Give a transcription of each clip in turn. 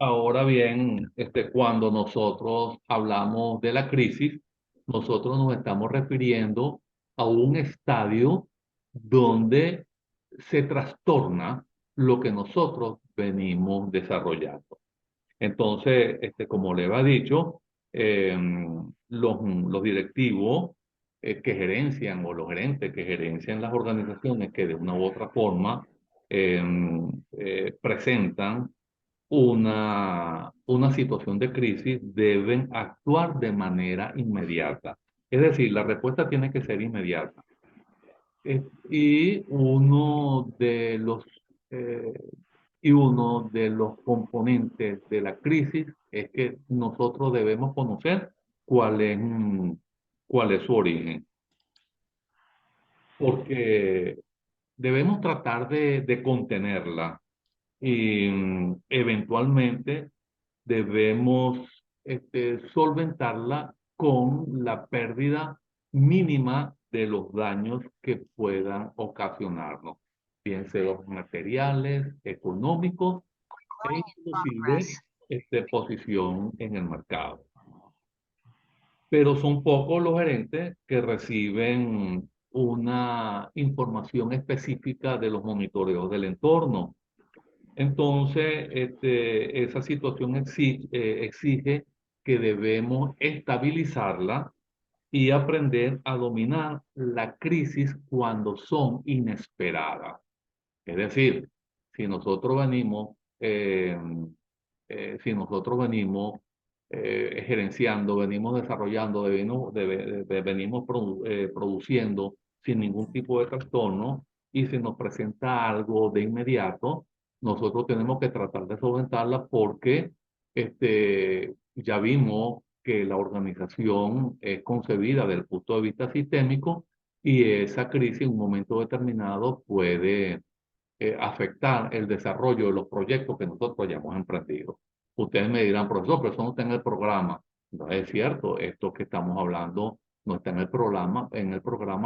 Ahora bien, cuando nosotros hablamos de la crisis, nosotros nos estamos refiriendo a un estadio donde se trastorna lo que nosotros venimos desarrollando. Entonces, como le había dicho, los directivos que gerencian o los gerentes que gerencian las organizaciones que de una u otra forma presentan una situación de crisis deben actuar de manera inmediata. Es decir, la respuesta tiene que ser inmediata. Y eh, uno de los componentes de la crisis es que nosotros debemos conocer cuál es su origen, porque debemos tratar de contenerla y eventualmente debemos solventarla con la pérdida mínima de los daños que puedan ocasionarnos, bien sea los materiales, económicos e inclusive posición en el mercado. Pero son pocos los gerentes que reciben una información específica de los monitoreos del entorno. Entonces, esa situación exige que debemos estabilizarla y aprender a dominar la crisis cuando son inesperadas. Es decir, si nosotros venimos, eh, si nosotros venimos gerenciando, venimos desarrollando, venimos produciendo sin ningún tipo de trastorno y se nos presenta algo de inmediato, nosotros tenemos que tratar de solventarla porque ya vimos que la organización es concebida desde el punto de vista sistémico y esa crisis en un momento determinado puede afectar el desarrollo de los proyectos que nosotros hayamos emprendido. Ustedes me dirán, profesor, pero eso no está en el programa. No es cierto, esto que estamos hablando no está en el programa,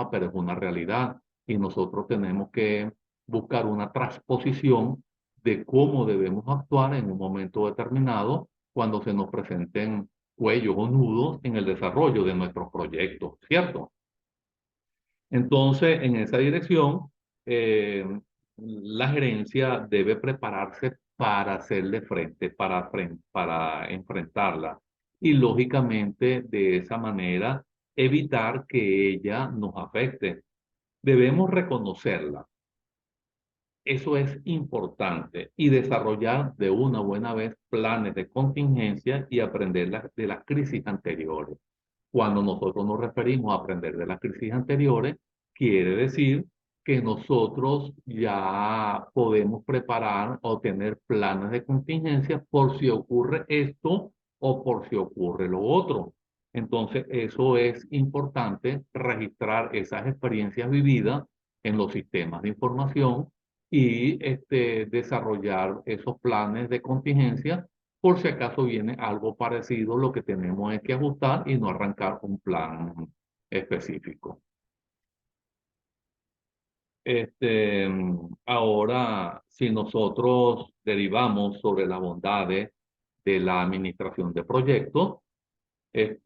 pero es una realidad y nosotros tenemos que buscar una transposición de cómo debemos actuar en un momento determinado cuando se nos presenten cuellos o nudos en el desarrollo de nuestros proyectos, ¿cierto? Entonces, en esa dirección, eh, la gerencia debe prepararse para hacerle frente, para enfrentarla. Y lógicamente, de esa manera, evitar que ella nos afecte. Debemos reconocerla. Eso es importante y desarrollar de una buena vez planes de contingencia y aprender de las crisis anteriores. Cuando nosotros nos referimos a aprender de las crisis anteriores, quiere decir que nosotros ya podemos preparar o tener planes de contingencia por si ocurre esto o por si ocurre lo otro. Entonces, eso es importante, registrar esas experiencias vividas en los sistemas de información y desarrollar esos planes de contingencia por si acaso viene algo parecido, lo que tenemos es que ajustar y no arrancar un plan específico. Ahora, si nosotros derivamos sobre las bondades de la administración de proyectos, es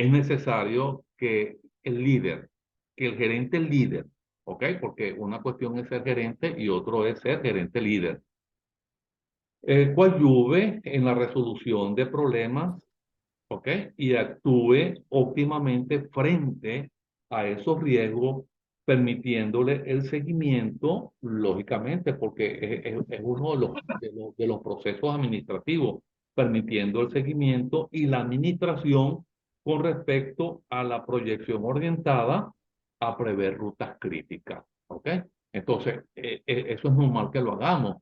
necesario que el líder, que el gerente líder, ¿ok? Porque una cuestión es ser gerente y otro es ser gerente líder. Coadyuve en la resolución de problemas, ¿ok? Y actúe óptimamente frente a esos riesgos, permitiéndole el seguimiento, lógicamente, porque es uno de los procesos administrativos, permitiendo el seguimiento y la administración con respecto a la proyección orientada a prever rutas críticas, ¿ok? Entonces, eso es normal que lo hagamos.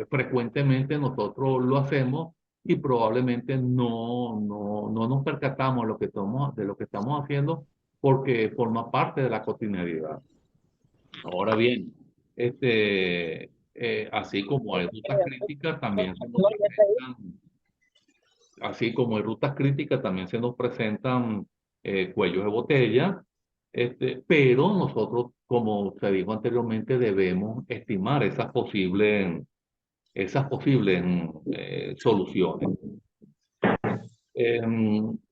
Frecuentemente nosotros lo hacemos y probablemente no nos percatamos de lo que estamos haciendo porque forma parte de la cotidianidad. Ahora bien, así como hay rutas críticas, también se nos presentan, así como hay rutas críticas, también se nos presentan cuellos de botella, pero nosotros, como se dijo anteriormente, debemos estimar esas posibles esas posibles soluciones.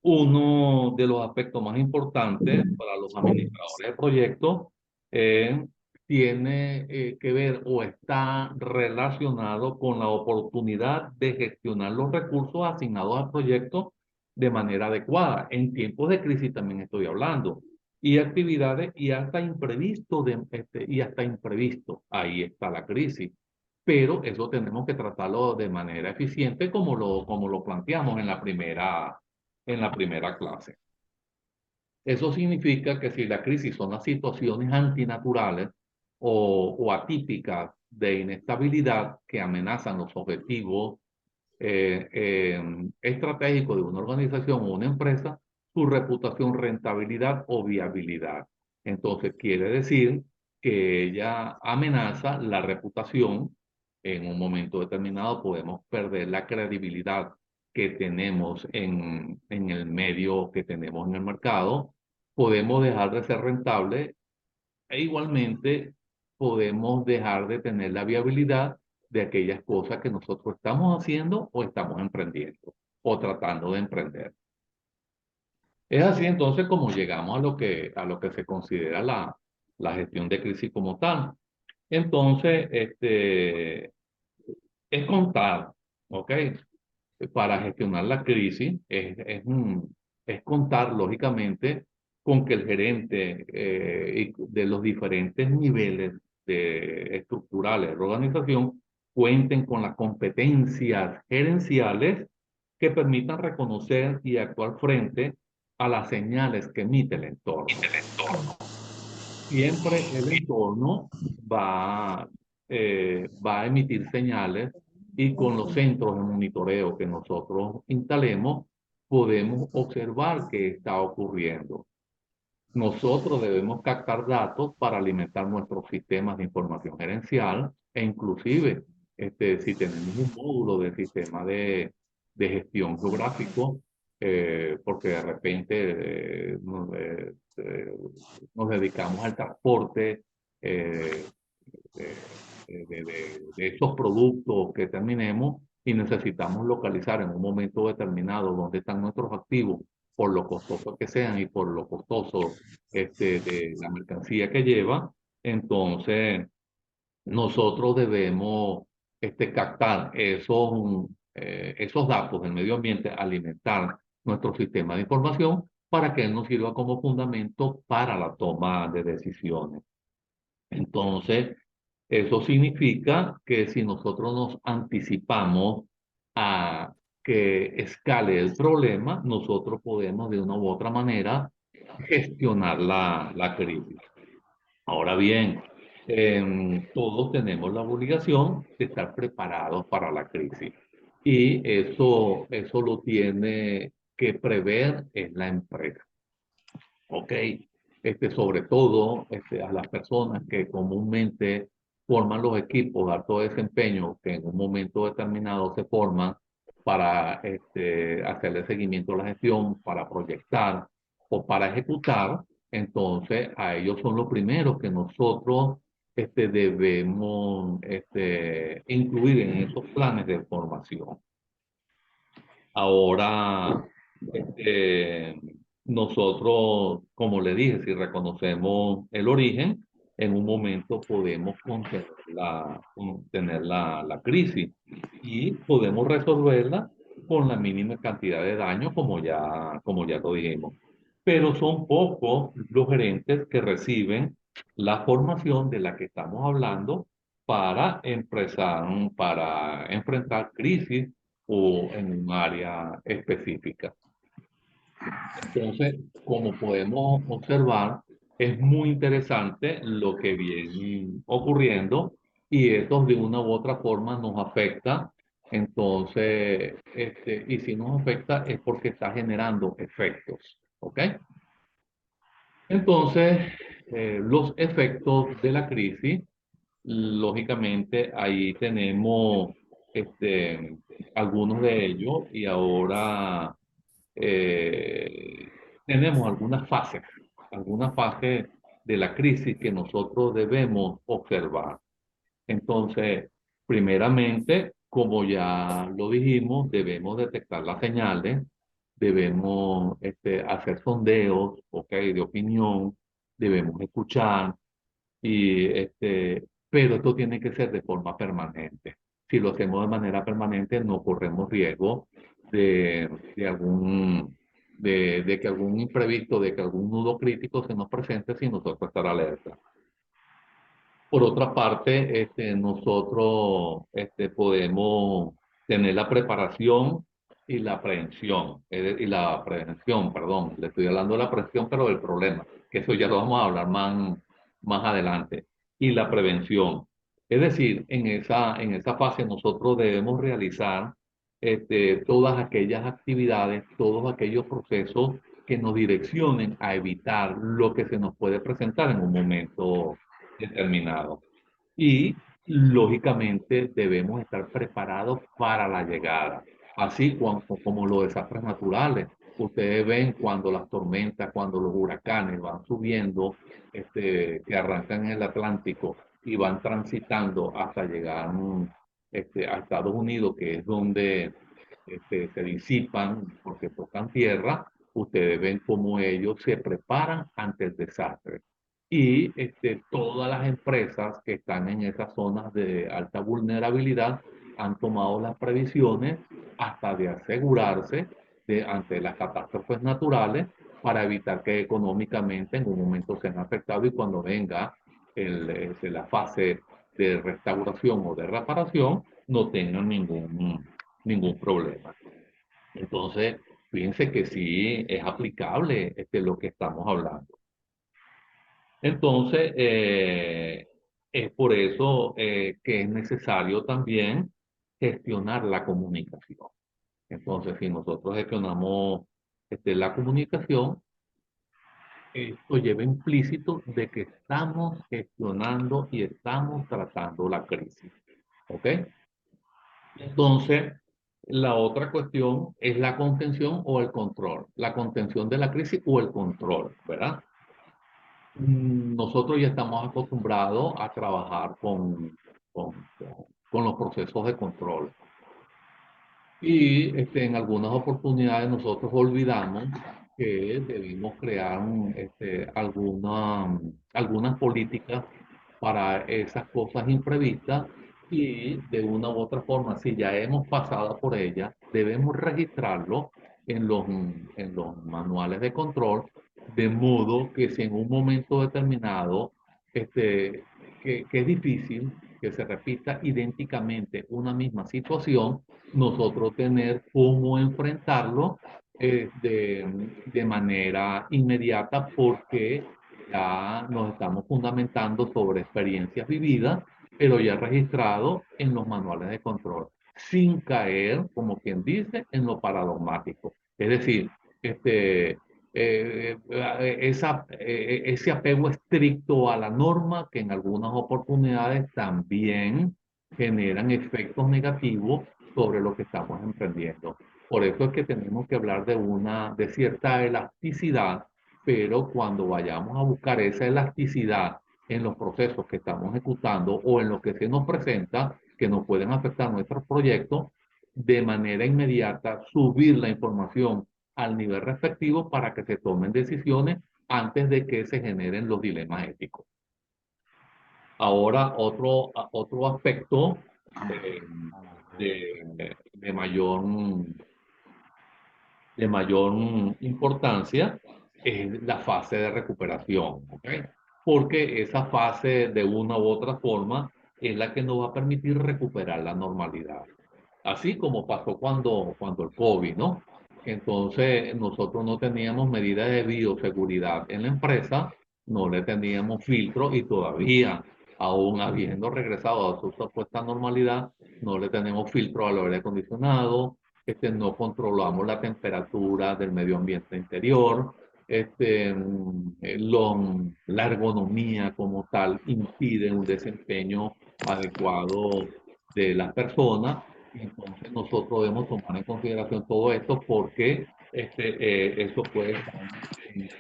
Uno de los aspectos más importantes para los administradores de proyectos tiene que ver o está relacionado con la oportunidad de gestionar los recursos asignados al proyecto de manera adecuada. En tiempos de crisis también estoy hablando. Y actividades y hasta imprevisto, y hasta imprevisto. Ahí está la crisis, pero eso tenemos que tratarlo de manera eficiente como lo planteamos en la primera clase. Eso significa que si la crisis son las situaciones antinaturales o atípicas de inestabilidad que amenazan los objetivos estratégicos de una organización o una empresa, su reputación, rentabilidad o viabilidad. Entonces, quiere decir que ella amenaza la reputación. En un momento determinado podemos perder la credibilidad que tenemos en el medio que tenemos en el mercado, podemos dejar de ser rentable e igualmente podemos dejar de tener la viabilidad de aquellas cosas que nosotros estamos haciendo o estamos emprendiendo o tratando de emprender. Es así entonces como llegamos a lo que se considera la gestión de crisis como tal. Entonces, es contar, ¿ok? Para gestionar la crisis es contar, lógicamente, con que el gerente de los diferentes niveles estructurales de la organización cuenten con las competencias gerenciales que permitan reconocer y actuar frente a las señales que emite el entorno. Siempre el entorno va, va a emitir señales y con los centros de monitoreo que nosotros instalemos podemos observar qué está ocurriendo. Nosotros debemos captar datos para alimentar nuestros sistemas de información gerencial e inclusive si tenemos un módulo del sistema de gestión geográfico, porque de repente nos dedicamos al transporte eh, de esos productos que terminemos y necesitamos localizar en un momento determinado dónde están nuestros activos por lo costosos que sean y por lo costoso de la mercancía que lleva, entonces nosotros debemos captar esos datos del medio ambiente, alimentar nuestro sistema de información para que él nos sirva como fundamento para la toma de decisiones. Entonces, eso significa que si nosotros nos anticipamos a que escale el problema, nosotros podemos de una u otra manera gestionar la crisis. Ahora bien, todos tenemos la obligación de estar preparados para la crisis. Y eso lo tiene que prever en la empresa. ¿Ok? Sobre todo a las personas que comúnmente forman los equipos de alto desempeño, que en un momento determinado se forman para hacerle seguimiento a la gestión, para proyectar o para ejecutar, entonces a ellos son los primeros que nosotros debemos incluir en esos planes de formación. Ahora, este, nosotros, como le dije, si reconocemos el origen, en un momento podemos contener la crisis y podemos resolverla con la mínima cantidad de daño, como ya lo dijimos. Pero son pocos los gerentes que reciben la formación de la que estamos hablando para enfrentar crisis o en un área específica. Entonces, como podemos observar, es muy interesante lo que viene ocurriendo y esto de una u otra forma nos afecta. Entonces, y si nos afecta es porque está generando efectos, ¿ok? Entonces, los efectos de la crisis, lógicamente, ahí tenemos este, algunos de ellos y ahora eh, tenemos algunas fases de la crisis que nosotros debemos observar. Entonces, primeramente, como ya lo dijimos, debemos detectar las señales, debemos hacer sondeos, ok, de opinión, debemos escuchar, pero esto tiene que ser de forma permanente. Si lo hacemos de manera permanente, no corremos riesgo de de que algún imprevisto, de que algún nudo crítico se nos presente sin nosotros estar alerta. Por otra parte, nosotros podemos tener la preparación y la prevención, y la prevención, perdón, le estoy hablando de la prevención, pero del problema, que eso ya lo vamos a hablar más adelante, y la prevención. Es decir, en esa fase nosotros debemos realizar todas aquellas actividades, todos aquellos procesos que nos direccionen a evitar lo que se nos puede presentar en un momento determinado. Y lógicamente debemos estar preparados para la llegada, así como los desastres naturales. Ustedes ven cuando las tormentas, cuando los huracanes van subiendo, que arrancan en el Atlántico y van transitando hasta llegar a Estados Unidos, que es donde se disipan porque tocan tierra. Ustedes ven cómo ellos se preparan ante el desastre. Y todas las empresas que están en esas zonas de alta vulnerabilidad han tomado las previsiones hasta de asegurarse ante las catástrofes naturales para evitar que económicamente en un momento sean afectados y cuando venga la fase de restauración o de reparación no tengan ningún problema. Entonces, fíjense que sí es aplicable lo que estamos hablando. Entonces, es por eso que es necesario también gestionar la comunicación. Entonces, si nosotros gestionamos la comunicación, esto lleva implícito de que estamos gestionando y estamos tratando la crisis. ¿Ok? Entonces, la otra cuestión es la contención o el control. La contención de la crisis o el control, ¿verdad? Nosotros ya estamos acostumbrados a trabajar con los procesos de control. Y en algunas oportunidades nosotros olvidamos que debimos crear algunas políticas para esas cosas imprevistas y de una u otra forma, si ya hemos pasado por ellas, debemos registrarlo en los manuales de control, de modo que si en un momento determinado, que es difícil que se repita idénticamente una misma situación, nosotros tener cómo enfrentarlo de manera inmediata porque ya nos estamos fundamentando sobre experiencias vividas, pero ya registrado en los manuales de control, sin caer, como quien dice, en lo paradigmático. Es decir, ese apego estricto a la norma que en algunas oportunidades también generan efectos negativos sobre lo que estamos emprendiendo. Por eso es que tenemos que hablar de cierta elasticidad, pero cuando vayamos a buscar esa elasticidad en los procesos que estamos ejecutando o en lo que se nos presenta, que nos pueden afectar nuestros proyectos, de manera inmediata subir la información al nivel respectivo para que se tomen decisiones antes de que se generen los dilemas éticos. Ahora, otro aspecto de, de mayor importancia es la fase de recuperación, ¿ok? Porque esa fase de una u otra forma es la que nos va a permitir recuperar la normalidad. Así como pasó cuando el COVID, ¿no? Entonces nosotros no teníamos medidas de bioseguridad en la empresa, no le teníamos filtro y todavía, aún habiendo regresado a su supuesta normalidad, no le tenemos filtro al aire acondicionado, no controlamos la temperatura del medio ambiente interior, la ergonomía como tal impide un desempeño adecuado de las personas. Entonces nosotros debemos tomar en consideración todo esto porque eso puede estar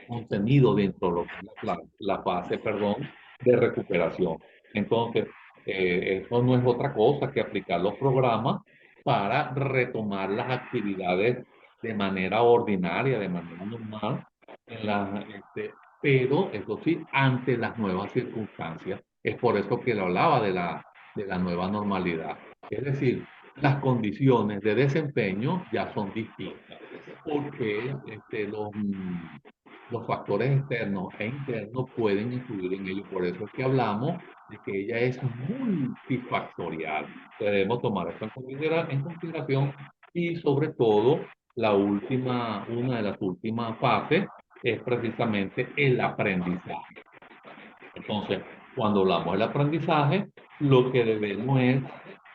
contenido dentro de lo que es la fase, perdón, de recuperación. Entonces, Eso no es otra cosa que aplicar los programas para retomar las actividades de manera ordinaria, de manera normal, pero eso sí, ante las nuevas circunstancias. Es por eso que le hablaba de la nueva normalidad. Es decir, las condiciones de desempeño ya son distintas, porque los factores externos e internos pueden influir en ello. Por eso es que hablamos de que ella es multifactorial. Debemos tomar esto en consideración y sobre todo una de las últimas fases es precisamente el aprendizaje. Entonces, cuando hablamos del aprendizaje, lo que debemos es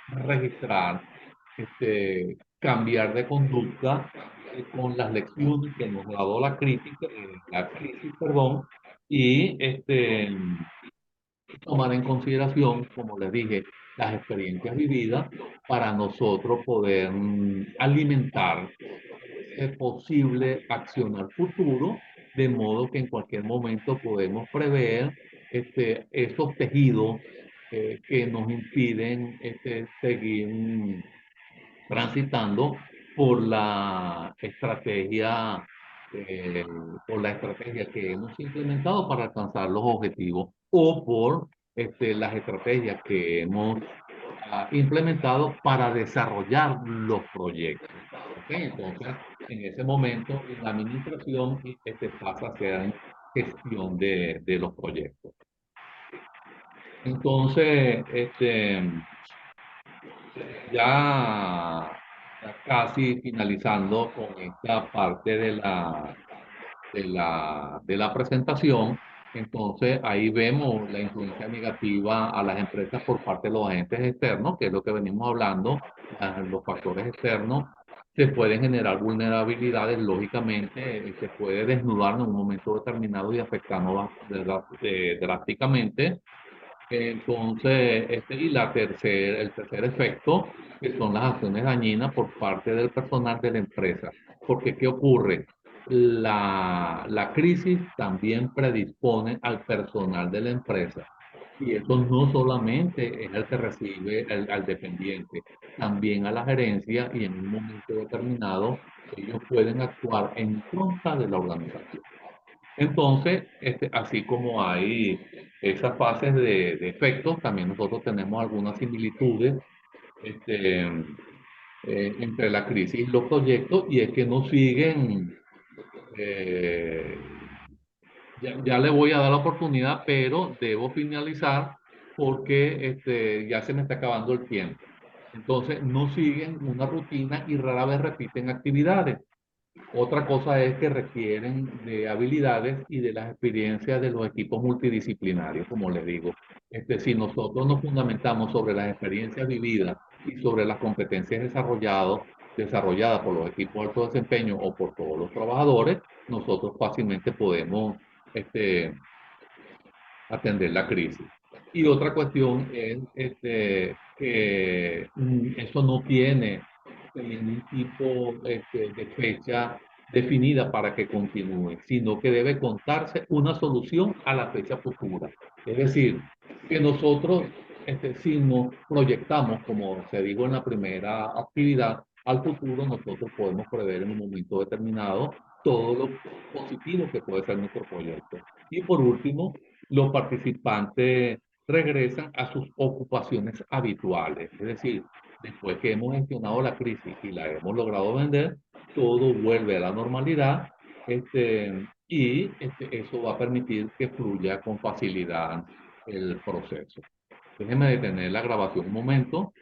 registrar, cambiar de conducta con las lecciones que nos ha dado la crisis, perdón, y tomar en consideración, como les dije, las experiencias vividas para nosotros poder alimentar ese posible accionar futuro, de modo que en cualquier momento podemos prever esos tejidos que nos impiden seguir transitando por la estrategia, eh, por la estrategia que hemos implementado para alcanzar los objetivos o por las estrategias que hemos implementado para desarrollar los proyectos. ¿Ok? Entonces, en ese momento, la administración pasa a ser gestión de los proyectos. Entonces, ya casi finalizando con esta parte de la presentación, entonces ahí vemos la influencia negativa a las empresas por parte de los agentes externos, que es lo que venimos hablando, los factores externos. Se pueden generar vulnerabilidades, lógicamente, se puede desnudar en un momento determinado y afectarnos drásticamente. Entonces, el tercer efecto, que son las acciones dañinas por parte del personal de la empresa. Porque, ¿qué ocurre? La crisis también predispone al personal de la empresa. Y eso no solamente es el que recibe al dependiente, también a la gerencia y en un momento determinado ellos pueden actuar en contra de la organización. Entonces, así como hay esas fases de efectos, también nosotros tenemos algunas similitudes este, entre la crisis y los proyectos, y es que no siguen, eh, ya le voy a dar la oportunidad, pero debo finalizar porque ya se me está acabando el tiempo. Entonces, no siguen una rutina y rara vez repiten actividades. Otra cosa es que requieren de habilidades y de las experiencias de los equipos multidisciplinarios, como les digo. Si nosotros nos fundamentamos sobre las experiencias vividas y sobre las competencias desarrolladas por los equipos de alto desempeño o por todos los trabajadores, nosotros fácilmente podemos este, atender la crisis. Y otra cuestión es que eso no tiene ningún tipo de fecha definida para que continúe, sino que debe contarse una solución a la fecha futura. Es decir, que nosotros, si nos proyectamos, como se dijo en la primera actividad, al futuro, nosotros podemos prever en un momento determinado todo lo positivo que puede ser nuestro proyecto. Y por último, los participantes regresan a sus ocupaciones habituales. Es decir, después que hemos gestionado la crisis y la hemos logrado vender, todo vuelve a la normalidad, eso va a permitir que fluya con facilidad el proceso. Déjenme detener la grabación un momento